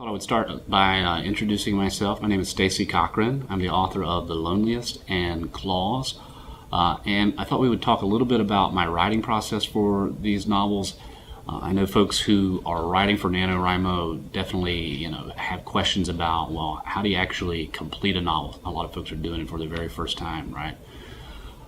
I would start by introducing myself. My name is Stacey Cochran. I'm the author of The Loneliest and Claws. And I thought we would talk a little bit about my writing process for these novels. I know folks who are writing for NaNoWriMo definitely, have questions about, well, how do you actually complete a novel? A lot of folks are doing it for the very first time, right?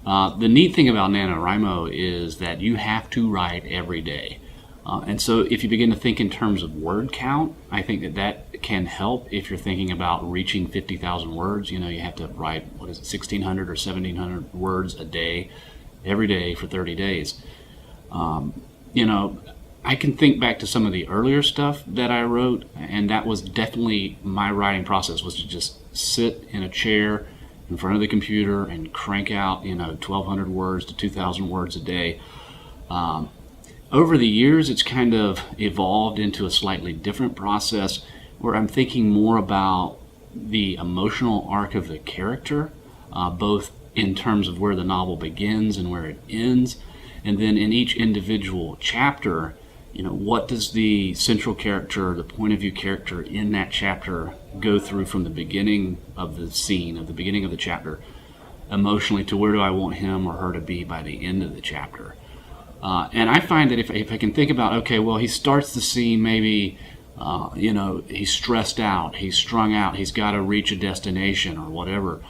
The neat thing about NaNoWriMo is that you have to write every day. And so if you begin to think in terms of word count, I think that can help if you're thinking about reaching 50,000 words. You have to write, 1,600 or 1,700 words a day, every day for 30 days. I can think back to some of the earlier stuff that I wrote, and that was definitely my writing process, was to just sit in a chair in front of the computer and crank out, 1,200 words to 2,000 words a day. Over the years, it's kind of evolved into a slightly different process where I'm thinking more about the emotional arc of the character, both in terms of where the novel begins and where it ends, and then in each individual chapter, what does the central character, the point of view character in that chapter go through from the beginning of the scene, at the beginning of the chapter, emotionally, to where do I want him or her to be by the end of the chapter. And I find that if I can think about, okay, well, he starts the scene maybe, he's stressed out, he's strung out, he's got to reach a destination or whatever,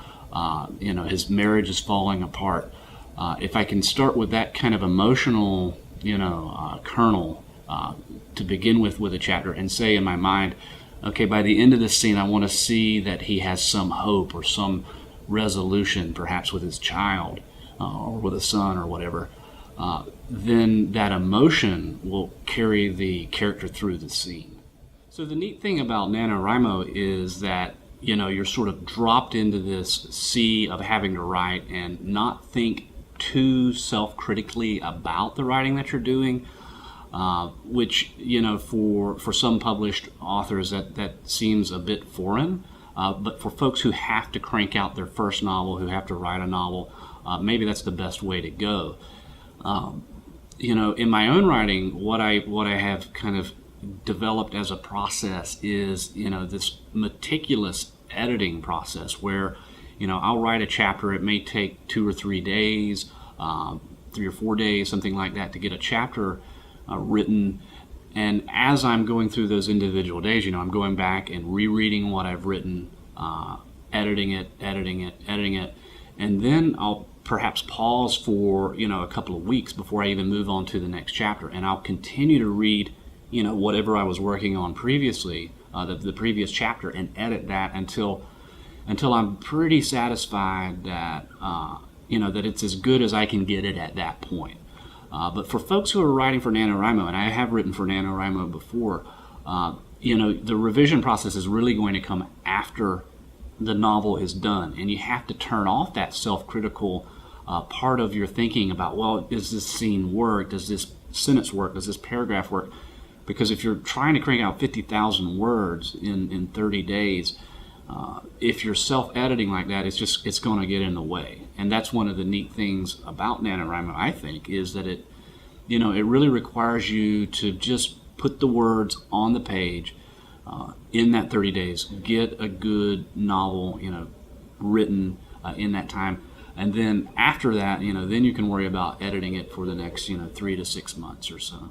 his marriage is falling apart. If I can start with that kind of emotional, kernel to begin with a chapter and say in my mind, okay, by the end of this scene, I want to see that he has some hope or some resolution, perhaps with his child or with a son or whatever. Then that emotion will carry the character through the scene. So the neat thing about NaNoWriMo is that, you're sort of dropped into this sea of having to write and not think too self-critically about the writing that you're doing, which, for some published authors that seems a bit foreign. But for folks who have to crank out their first novel, who have to write a novel, maybe that's the best way to go. In my own writing, what I have kind of developed as a process is, this meticulous editing process where, I'll write a chapter. It may take 2 or 3 days, 3 or 4 days, something like that, to get a chapter written. And as I'm going through those individual days, I'm going back and rereading what I've written, editing it, and then I'll perhaps pause for a couple of weeks before I even move on to the next chapter, and I'll continue to read whatever I was working on previously, the previous chapter, and edit that until I'm pretty satisfied that that it's as good as I can get it at that point. But for folks who are writing for NaNoWriMo, and I have written for NaNoWriMo before, the revision process is really going to come after the novel is done, and you have to turn off that self-critical part of your thinking about, well, does this scene work? Does this sentence work? Does this paragraph work? Because if you're trying to crank out 50,000 words in 30 days, if you're self-editing like that, it's going to get in the way. And that's one of the neat things about NaNoWriMo, I think, is that it really requires you to just put the words on the page in that 30 days, get a good novel, written in that time. And then after that, then you can worry about editing it for the next, 3 to 6 months or so.